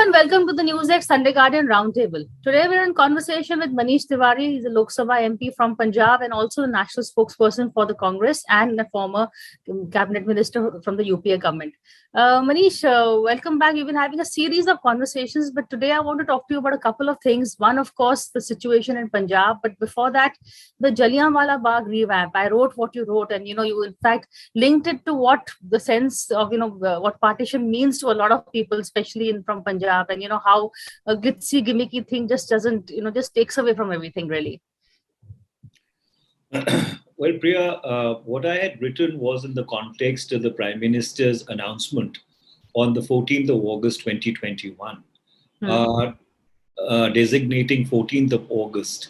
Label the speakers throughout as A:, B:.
A: and welcome to the NewsX Sunday Guardian Roundtable. Today we're in conversation with Manish Tiwari. He's a Lok Sabha MP from Punjab and also the national spokesperson for the Congress and a former cabinet minister from the UPA government. Manish, welcome back. We've been having a series of conversations, but today I want to talk to you about a couple of things. One, of course, the situation in Punjab, but before that, the Jaliyahwala Bagh revamp. I wrote what you wrote, and you in fact linked it to what the sense of what partition means to a lot of people, especially from Punjab, and how a glitzy gimmicky thing just doesn't just takes away from everything really.
B: Well, Priya, what I had written was in the context of the Prime Minister's announcement on the 14th of August 2021, designating 14th of August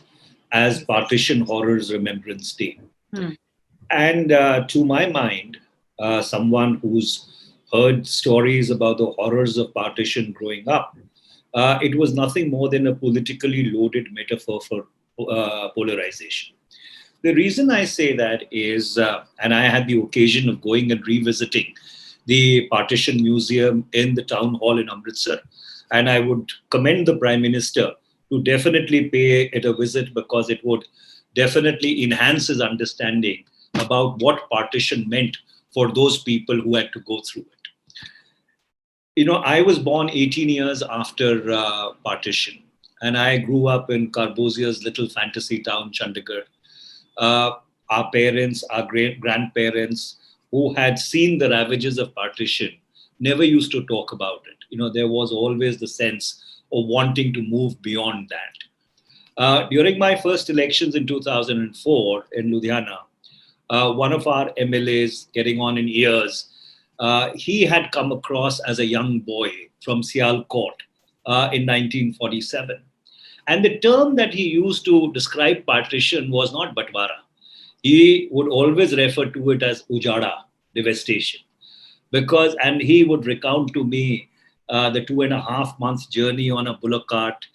B: as Partition Horrors Remembrance Day. And to my mind, someone who's heard stories about the horrors of partition growing up, it was nothing more than a politically loaded metaphor for polarization. The reason I say that is, and I had the occasion of going and revisiting the Partition Museum in the town hall in Amritsar, and I would commend the Prime Minister to definitely pay it a visit because it would definitely enhance his understanding about what partition meant for those people who had to go through it. I was born 18 years after partition, and I grew up in Carbozia's little fantasy town, Chandigarh. Our parents, our great-grandparents who had seen the ravages of partition never used to talk about it. There was always the sense of wanting to move beyond that. During my first elections in 2004 in Ludhiana, one of our MLAs, getting on in years, he had come across as a young boy from Sialkot in 1947. And the term that he used to describe partition was not Batwara. He would always refer to it as Ujada, devastation. And he would recount to me the 2.5 months journey on a bullock cart,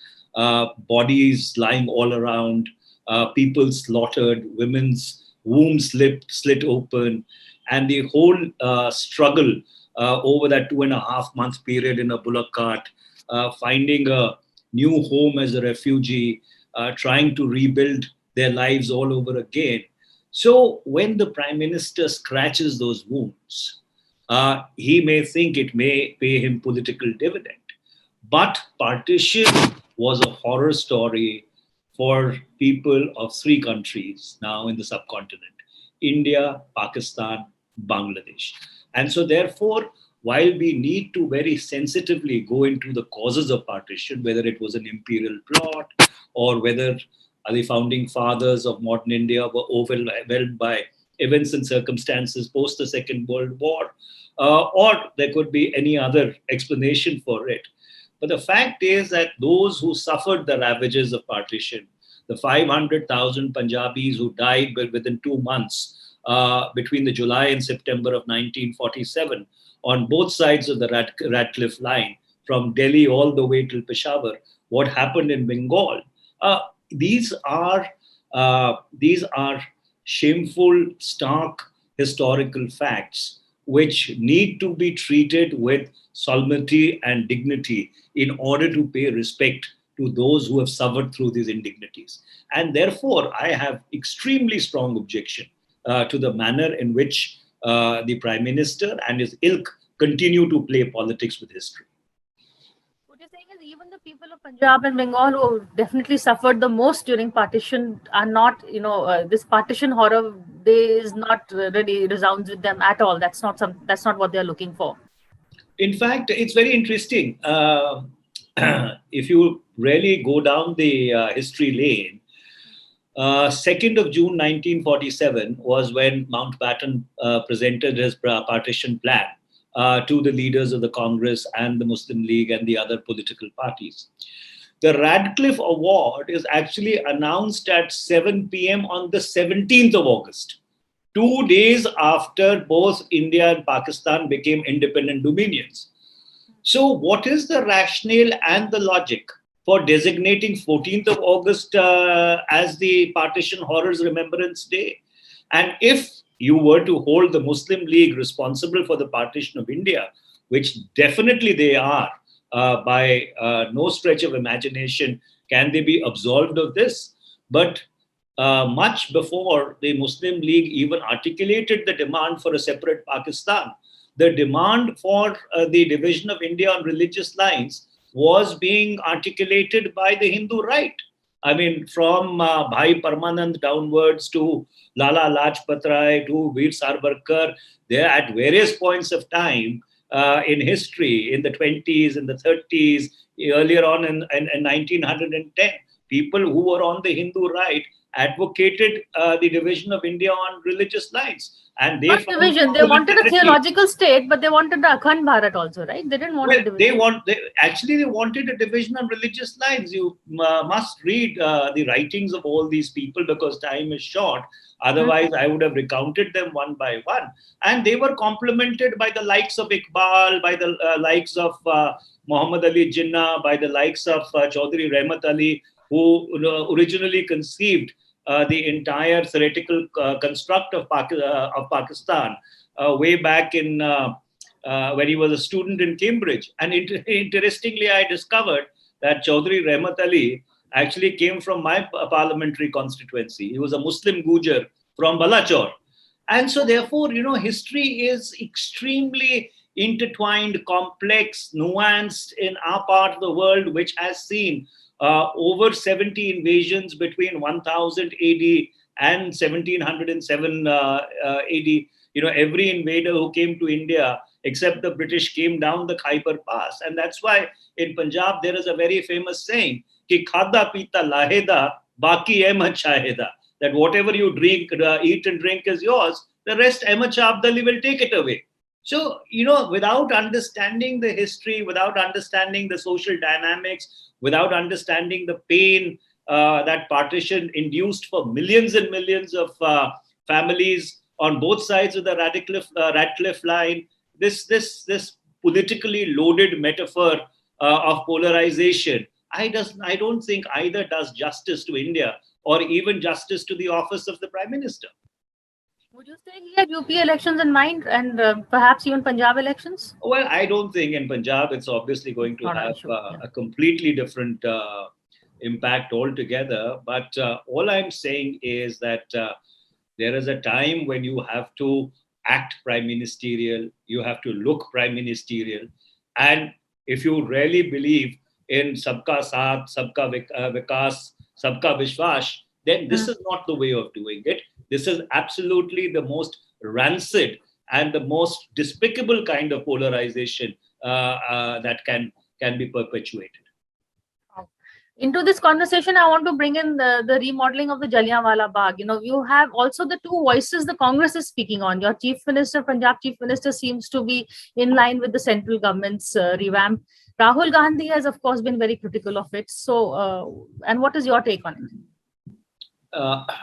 B: bodies lying all around, people slaughtered, women's wombs slit open, and the whole struggle over that 2.5 month period in a bullock cart, finding a new home as a refugee, trying to rebuild their lives all over again. So when the Prime Minister scratches those wounds, he may think it may pay him political dividend. But partition was a horror story for people of 3 countries now in the subcontinent: India, Pakistan, Bangladesh. And so therefore, while we need to very sensitively go into the causes of partition, whether it was an imperial plot or whether the founding fathers of modern India were overwhelmed by events and circumstances post the Second World War, or there could be any other explanation for it. But the fact is that those who suffered the ravages of partition, the 500,000 Punjabis who died within 2 months between the July and September of 1947 on both sides of the Radcliffe line, from Delhi all the way till Peshawar, what happened in Bengal, these are shameful, stark historical facts which need to be treated with solemnity and dignity in order to pay respect to those who have suffered through these indignities. And therefore, I have extremely strong objection to the manner in which the Prime Minister and his ilk continue to play politics with history.
A: What you're saying is even the people of Punjab and Bengal who definitely suffered the most during partition are not, this partition horror is not really resounds with them at all. That's not what they're looking for.
B: In fact, it's very interesting. If you really go down the history lane, 2nd of June 1947 was when Mountbatten presented his partition plan to the leaders of the Congress and the Muslim League and the other political parties. The Radcliffe Award is actually announced at 7 p.m. on the 17th of August, 2 days after both India and Pakistan became independent dominions. So what is the rationale and the logic for designating 14th of August as the Partition Horrors Remembrance Day? And if you were to hold the Muslim League responsible for the partition of India, which definitely they are, by no stretch of imagination can they be absolved of this. But much before the Muslim League even articulated the demand for a separate Pakistan, the demand for the division of India on religious lines was being articulated by the Hindu right. I mean, from Bhai Parmanand downwards to Lala Lajpat Rai to Veer Sarvarkar, there at various points of time in history, in the 20s, in the 30s, earlier on in 1910, people who were on the Hindu right advocated the division of India on religious lines. And they
A: Not
B: found
A: division. They wanted a
B: complementarity.
A: theological state, but they wanted the Akhand Bharat also, right? They didn't want
B: Well,
A: a division.
B: they wanted a division on religious lines. You must read the writings of all these people because time is short. Otherwise, I would have recounted them one by one. And they were complemented by the likes of Iqbal, by the likes of Muhammad Ali Jinnah, by the likes of Chaudhry Rahmat Ali, who originally conceived the entire theoretical construct of Pakistan way back in when he was a student in Cambridge. And interestingly, I discovered that Chaudhry Rahmat Ali actually came from my parliamentary constituency. He was a Muslim Gujar from Balachor. And so, therefore, history is extremely intertwined, complex, nuanced in our part of the world, which has seen over 70 invasions between 1000 AD and 1707 AD. Every invader who came to India, except the British, came down the Khyber Pass. And that's why in Punjab, there is a very famous saying, ki khada pita laheda, baki ehmad shaheda. That whatever you drink, eat and drink is yours. The rest, Ahmad Shah Abdali will take it away. So, without understanding the history, without understanding the social dynamics, without understanding the pain that partition induced for millions and millions of families on both sides of the Radcliffe line, this politically loaded metaphor of polarization, I don't think either does justice to India or even justice to the office of the Prime Minister.
A: Would you say he had UP elections in mind and perhaps even Punjab elections?
B: Well, I don't think in Punjab it's obviously going to have a completely different impact altogether. But all I'm saying is that there is a time when you have to act prime ministerial, you have to look prime ministerial. And if you really believe in Sabka Saath, Sabka Vikas, Sabka Vishwas, then this is not the way of doing it. This is absolutely the most rancid and the most despicable kind of polarization that can be perpetuated.
A: Into this conversation, I want to bring in the remodeling of the Jaliyahwala Bagh. You have also the two voices the Congress is speaking on. Your Chief Minister, Punjab Chief Minister, seems to be in line with the central government's revamp. Rahul Gandhi has, of course, been very critical of it. So, and what is your take on it?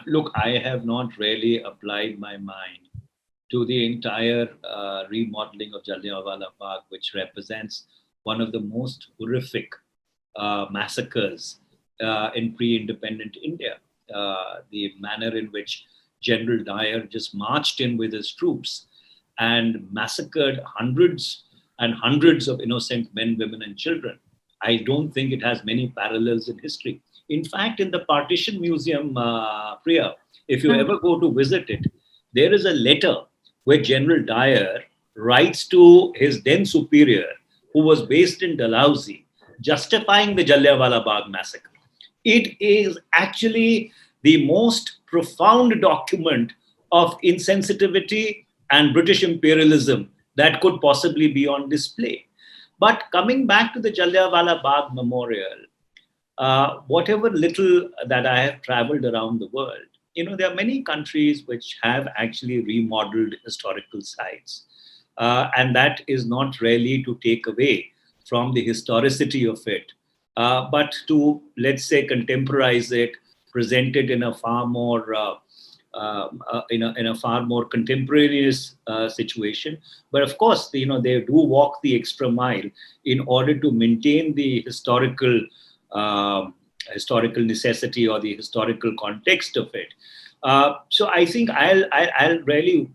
B: Look, I have not really applied my mind to the entire remodeling of Jaliyahwala Bagh, which represents one of the most horrific massacres in pre-independent India. The manner in which General Dyer just marched in with his troops and massacred hundreds and hundreds of innocent men, women, and children. I don't think it has many parallels in history. In fact, in the Partition Museum, Priya, if you ever go to visit it, there is a letter where General Dyer writes to his then superior, who was based in Dalhousie, justifying the Jaliyahwala Bagh massacre. It is actually the most profound document of insensitivity and British imperialism that could possibly be on display. But coming back to the Jaliyahwala Bagh Memorial, whatever little that I have traveled around the world, there are many countries which have actually remodeled historical sites. And that is not really to take away from the historicity of it, but to, let's say, contemporize it, present it in a far more in a far more contemporaneous situation. But of course, they do walk the extra mile in order to maintain the historical necessity or the historical context of it. So I think I'll really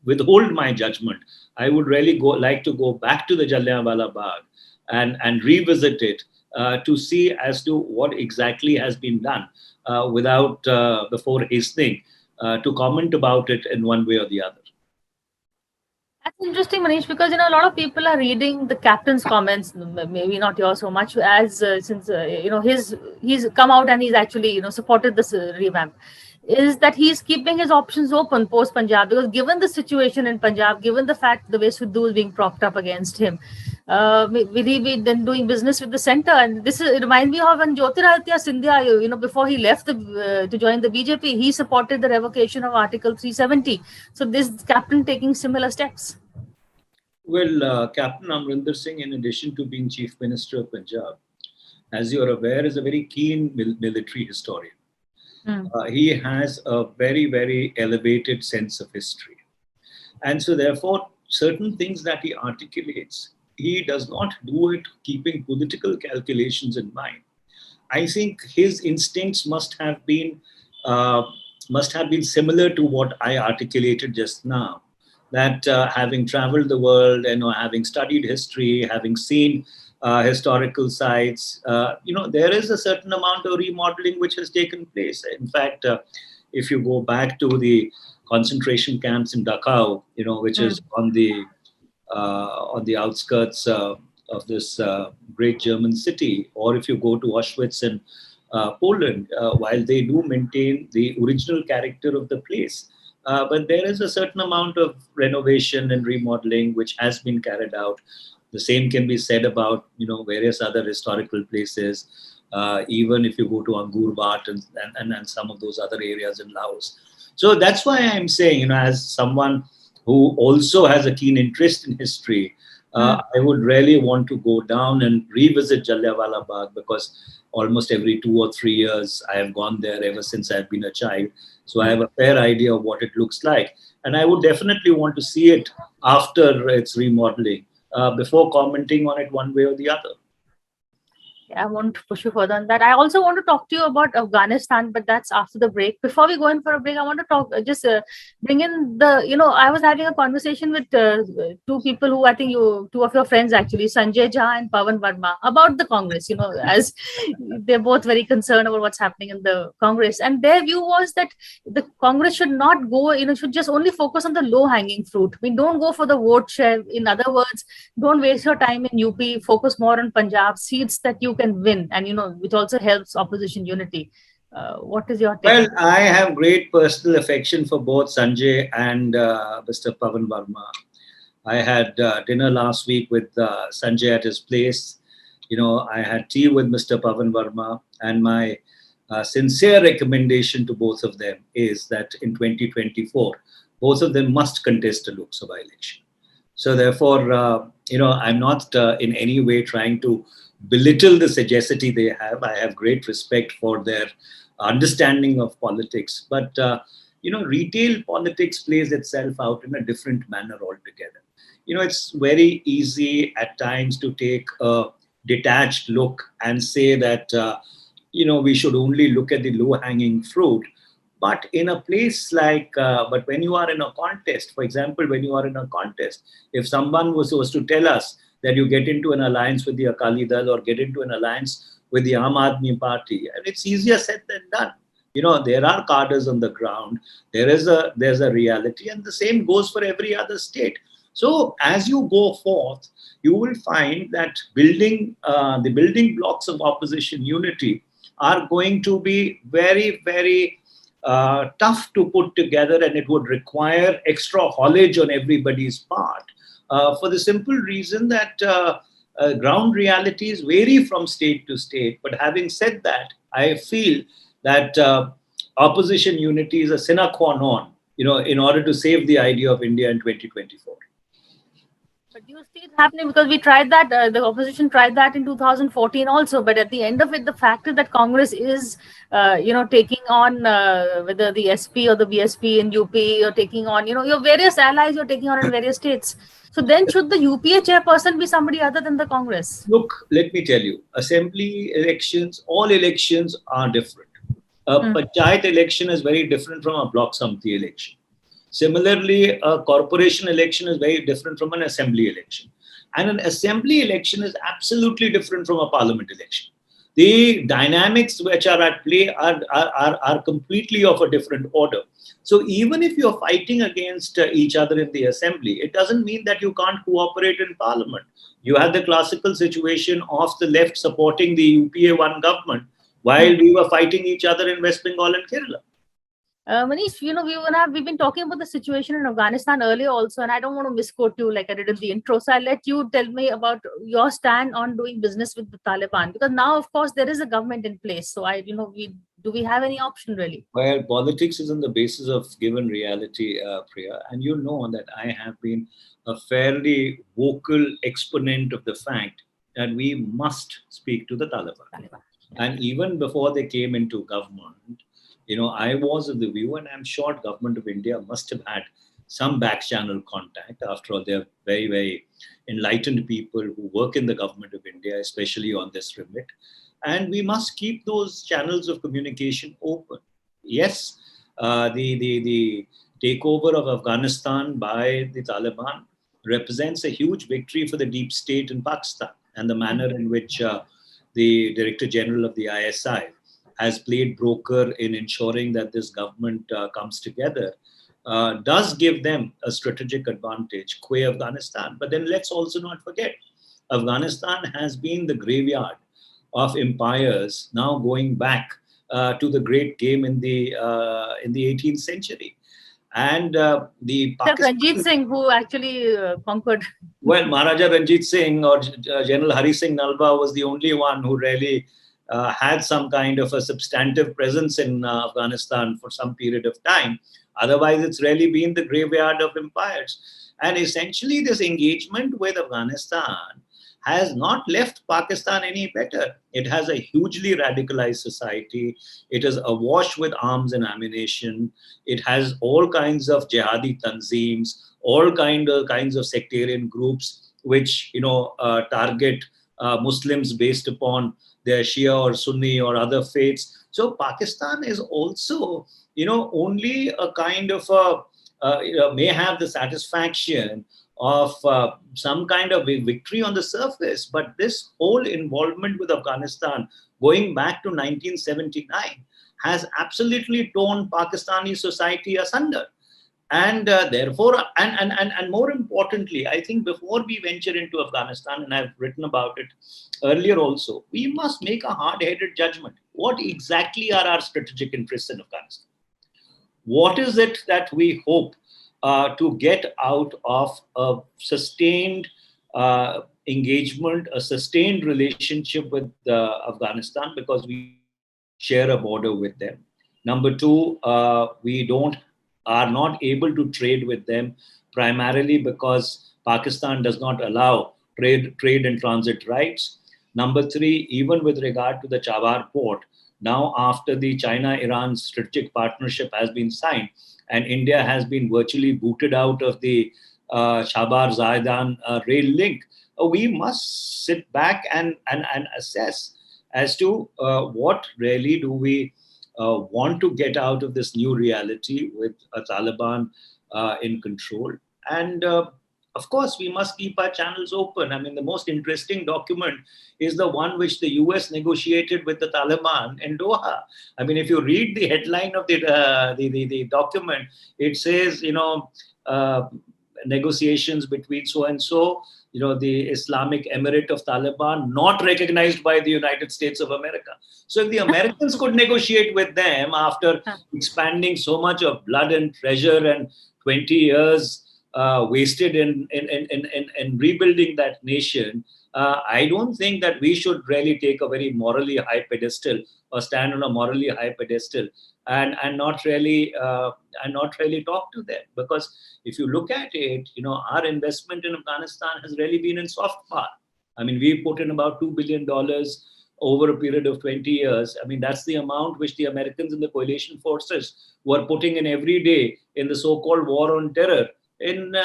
B: withhold my judgment. I would really like to go back to the Jaliyahwala Bagh and revisit it to see as to what exactly has been done without before hastening to comment about it in one way or the other.
A: That's interesting, Manish, because a lot of people are reading the captain's comments, maybe not yours so much, as since he's come out and he's actually supported this revamp. Is that he's keeping his options open post Punjab, because given the situation in Punjab, given the fact the way Sidhu is being propped up against him, will he be then doing business with the center? And this it reminds me of when Jyotiraditya Scindia, before he left to join the BJP, he supported the revocation of Article 370. So this captain taking similar steps.
B: Well, Captain Amarinder Singh, in addition to being Chief Minister of Punjab, as you're aware, is a very keen military historian. He has a very, very elevated sense of history. And so, therefore, certain things that he articulates, he does not do it keeping political calculations in mind. I think his instincts must have been similar to what I articulated just now. That having traveled the world and having studied history, having seen historical sites, there is a certain amount of remodeling which has taken place. In fact, if you go back to the concentration camps in Dachau, which is on the outskirts of this great German city, or if you go to Auschwitz in Poland, while they do maintain the original character of the place, but there is a certain amount of renovation and remodeling which has been carried out. The same can be said about various other historical places, even if you go to Angkor Wat and some of those other areas in Laos. So that's why I'm saying, as someone who also has a keen interest in history, I would really want to go down and revisit Jaliyahwala Bagh, because almost every 2 or 3 years I have gone there ever since I've been a child. So I have a fair idea of what it looks like. And I would definitely want to see it after its remodeling, before commenting on it one way or the other.
A: I want to push you further on that. I also want to talk to you about Afghanistan, but that's after the break. Before we go in for a break, I want to talk, bring in I was having a conversation with two people who I think two of your friends actually, Sanjay Jha and Pawan Verma, about the Congress, as they're both very concerned about what's happening in the Congress. And their view was that the Congress should not go, should just only focus on the low hanging fruit. I mean, don't go for the vote share. In other words, don't waste your time in UP, focus more on Punjab, seats that you can win, and which also helps opposition unity. What is your take?
B: Well, I have great personal affection for both Sanjay and Mr. Pawan Verma. I had dinner last week with Sanjay at his place. I had tea with Mr. Pawan Verma, and my sincere recommendation to both of them is that in 2024, both of them must contest a Lok Sabha election. So therefore, I'm not in any way trying to belittle the sagacity they have. I have great respect for their understanding of politics. But, retail politics plays itself out in a different manner altogether. It's very easy at times to take a detached look and say that, we should only look at the low-hanging fruit. But in a place like, but when you are in a contest, for example, when you are in a contest, if someone was to tell us that you get into an alliance with the Akali Dal or get into an alliance with the Aam Aadmi Party, and it's easier said than done. There are cadres on the ground. There's a reality, and the same goes for every other state. So as you go forth, you will find that the building blocks of opposition unity are going to be very, very tough to put together, and it would require extra haulage on everybody's part. For the simple reason that ground realities vary from state to state. But having said that, I feel that opposition unity is a sine qua non, in order to save the idea of India in 2024.
A: But do you see it happening? Because we tried that, the opposition tried that in 2014 also. But at the end of it, the fact is that Congress is, taking on whether the SP or the BSP in UP, or taking on, your various allies you're taking on in various states. So then should the UPA chairperson be somebody other than the Congress?
B: Look, let me tell you, assembly elections, all elections are different. A panchayat election is very different from a block samti election. Similarly, a corporation election is very different from an assembly election. And an assembly election is absolutely different from a parliament election. The dynamics which are at play are completely of a different order. So even if you're fighting against each other in the assembly, it doesn't mean that you can't cooperate in parliament. You had the classical situation of the left supporting the UPA-1 government while we were fighting each other in West Bengal and Kerala.
A: Manish, we've been talking about the situation in Afghanistan earlier also, and I don't want to misquote you like I did in the intro. So I'll let you tell me about your stand on doing business with the Taliban, because now, of course, there is a government in place. So do we have any option really?
B: Well, politics is on the basis of given reality, Priya, and you know that I have been a fairly vocal exponent of the fact that we must speak to the Taliban. And even before they came into government, I was of the view, and I'm sure government of India must have had some back channel contact. After all, they're very, very enlightened people who work in the government of India, especially on this remit. And we must keep those channels of communication open. Yes, the takeover of Afghanistan by the Taliban represents a huge victory for the deep state in Pakistan, and the manner in which the Director General of the ISI has played broker in ensuring that this government comes together does give them a strategic advantage, qua Afghanistan. But then let's also not forget, Afghanistan has been the graveyard of empires, now going back to the great game in the 18th century. And the
A: Pakistan, Ranjit Singh, who actually conquered.
B: Well, Maharaja Ranjit Singh or General Hari Singh Nalwa was the only one who really had some kind of a substantive presence in Afghanistan for some period of time. Otherwise, it's really been the graveyard of empires. And essentially, this engagement with Afghanistan has not left Pakistan any better. It has a hugely radicalized society. It is awash with arms and ammunition. It has all kinds of jihadi tanzeems, all kinds of sectarian groups which target Muslims based upon their Shia or Sunni or other faiths. So Pakistan is also only a kind of may have the satisfaction of some kind of a victory on the surface, but this whole involvement with Afghanistan going back to 1979 has absolutely torn Pakistani society asunder. And therefore, and more importantly, I think before we venture into Afghanistan, and I've written about it earlier also, we must make a hard-headed judgment. What exactly are our strategic interests in Afghanistan? What is it that we hope to get out of a sustained engagement, a sustained relationship with Afghanistan, because we share a border with them? Number two, we are not able to trade with them primarily because Pakistan does not allow trade and transit rights. Number three, even with regard to the Chabahar port, now after the China-Iran strategic partnership has been signed and India has been virtually booted out of the Chabahar-Zaidan rail link, we must sit back and assess as to what really do we want to get out of this new reality with a Taliban in control. And of course, we must keep our channels open. I mean, the most interesting document is the one which the US negotiated with the Taliban in Doha. I mean, if you read the headline of the document, it says, negotiations between so and so, the Islamic Emirate of Taliban, not recognized by the United States of America. So if the Americans could negotiate with them after expanding so much of blood and treasure and 20 years wasted in rebuilding that nation, I don't think that we should really take a very morally high pedestal or stand on a morally high pedestal and not really talk to them. Because if you look at it, our investment in Afghanistan has really been in soft power. I mean, we put in about $2 billion over a period of 20 years. I mean, that's the amount which the Americans and the coalition forces were putting in every day in the so-called war on terror in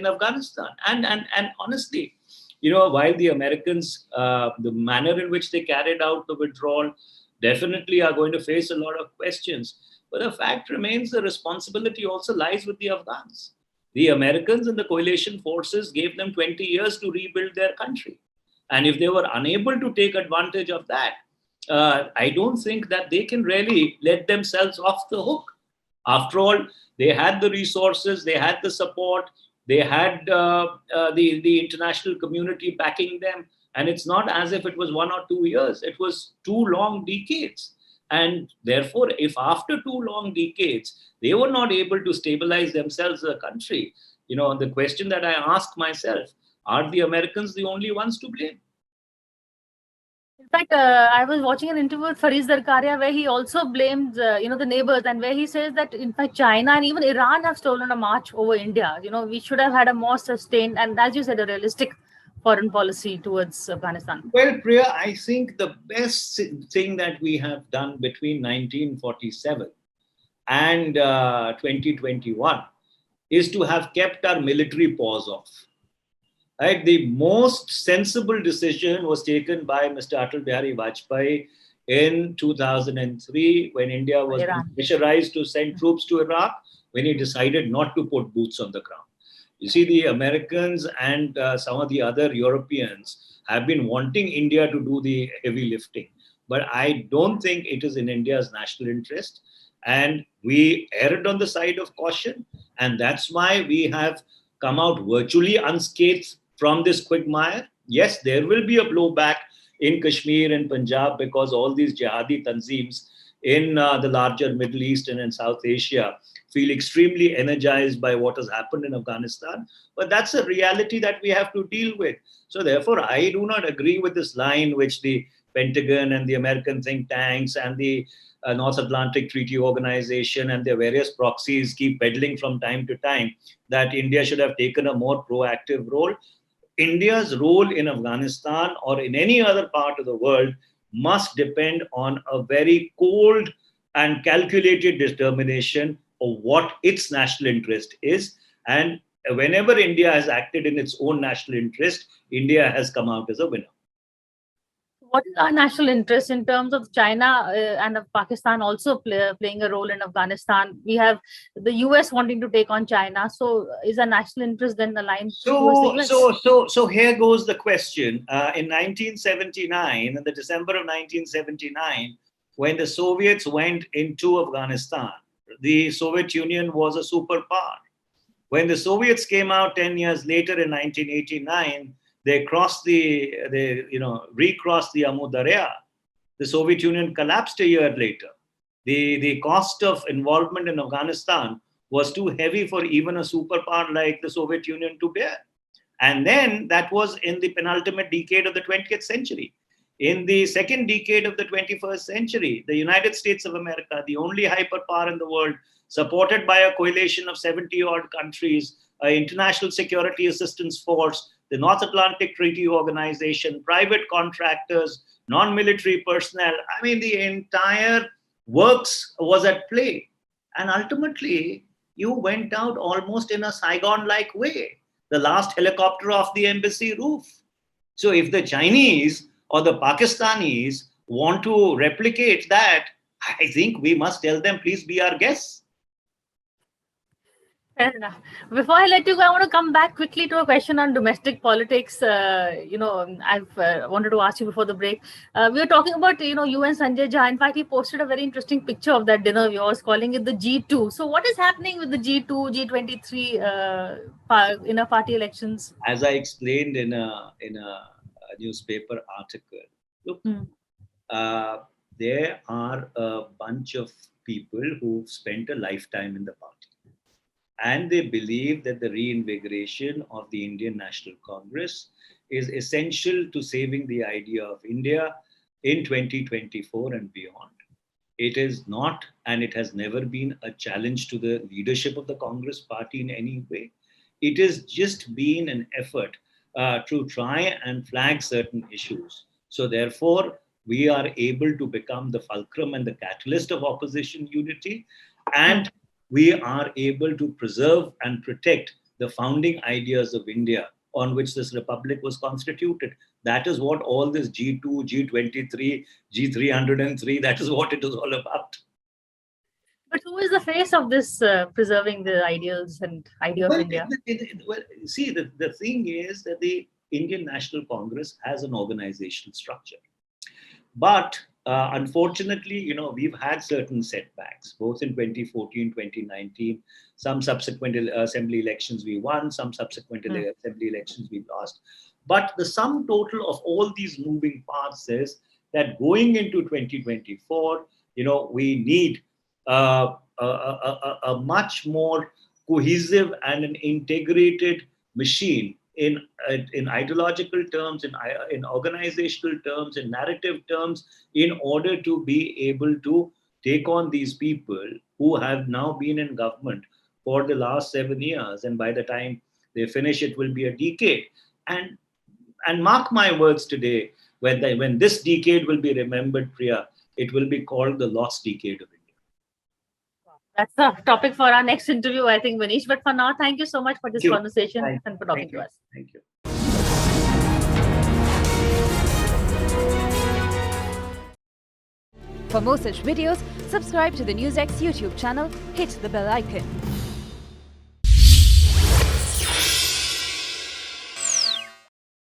B: Afghanistan. And honestly, while the Americans, the manner in which they carried out the withdrawal, definitely are going to face a lot of questions. But the fact remains the responsibility also lies with the Afghans. The Americans and the coalition forces gave them 20 years to rebuild their country. And if they were unable to take advantage of that, I don't think that they can really let themselves off the hook. After all, they had the resources, they had the support, they had the international community backing them. And it's not as if it was 1 or 2 years, it was 2 long decades. And therefore, if after 2 long decades, they were not able to stabilize themselves as a country, the question that I ask myself, are the Americans the only ones to blame?
A: In fact, I was watching an interview with Fareed Zarkaria where he also blamed, the neighbors, and where he says that in fact China and even Iran have stolen a march over India. We should have had a more sustained and, as you said, a realistic foreign policy towards Afghanistan.
B: Well, Priya, I think the best thing that we have done between 1947 and 2021 is to have kept our military paws off. Right? The most sensible decision was taken by Mr. Atal Bihari Vajpayee in 2003 when India was pressurized to send troops to Iraq, when he decided not to put boots on the ground. You see, the Americans and some of the other Europeans have been wanting India to do the heavy lifting. But I don't think it is in India's national interest. And we erred on the side of caution. And that's why we have come out virtually unscathed from this quagmire. Yes, there will be a blowback in Kashmir and Punjab because all these jihadi tanzeems in the larger Middle East and in South Asia feel extremely energized by what has happened in Afghanistan. But that's a reality that we have to deal with. So therefore, I do not agree with this line which the Pentagon and the American think tanks and the North Atlantic Treaty Organization and their various proxies keep peddling from time to time, that India should have taken a more proactive role. India's role in Afghanistan or in any other part of the world must depend on a very cold and calculated determination of what its national interest is. And whenever India has acted in its own national interest, India has come out as a winner.
A: What is our national interest in terms of China and of Pakistan also playing a role in Afghanistan? We have the US wanting to take on China. So is our national interest then aligned towards the US?
B: So here goes the question. In 1979, in the December of 1979, when the Soviets went into Afghanistan, the Soviet Union was a superpower. When the Soviets came out 10 years later in 1989, they recrossed the Amu Darya. The Soviet Union collapsed a year later. The cost of involvement in Afghanistan was too heavy for even a superpower like the Soviet Union to bear. And then that was in the penultimate decade of the 20th century. In the second decade of the 21st century, the United States of America, the only hyperpower in the world, supported by a coalition of 70-odd countries, an international security assistance force, the North Atlantic Treaty Organization, private contractors, non-military personnel. I mean, the entire works was at play. And ultimately, you went out almost in a Saigon-like way, the last helicopter off the embassy roof. So if the Chinese or the Pakistanis want to replicate that, I think we must tell them, please be our guests.
A: Fair enough. Before I let you go, I want to come back quickly to a question on domestic politics. I've wanted to ask you before the break. We were talking about, you and Sanjay Jha. In fact, he posted a very interesting picture of that dinner of yours, calling it the G2. So what is happening with the G2, G23 inner party elections?
B: As I explained in a newspaper article, look, there are a bunch of people who've spent a lifetime in the party. And they believe that the reinvigoration of the Indian National Congress is essential to saving the idea of India in 2024 and beyond. It is not, and it has never been, a challenge to the leadership of the Congress party in any way. It has just been an effort to try and flag certain issues. So therefore, we are able to become the fulcrum and the catalyst of opposition unity, and we are able to preserve and protect the founding ideas of India on which this republic was constituted. That is what all this G2, G23, G303, that is what it is all about.
A: But who is the face of this preserving the ideals and idea of India?
B: See, the thing is that the Indian National Congress has an organizational structure. But unfortunately, we've had certain setbacks, both in 2014, 2019, some subsequent assembly elections we won, some subsequent assembly elections we lost. But the sum total of all these moving parts is that going into 2024, we need a much more cohesive and an integrated machine in ideological terms, in organizational terms, in narrative terms, in order to be able to take on these people who have now been in government for the last 7 years, and by the time they finish, it will be a decade. And mark my words today, when this decade will be remembered, Priya, it will be called the lost decade of India.
A: That's a topic for our next interview, I think, Manish. But for now, thank you so much for this conversation and for talking to us.
B: Thank you.
C: For more such videos, subscribe to the NewsX YouTube channel, hit the bell icon.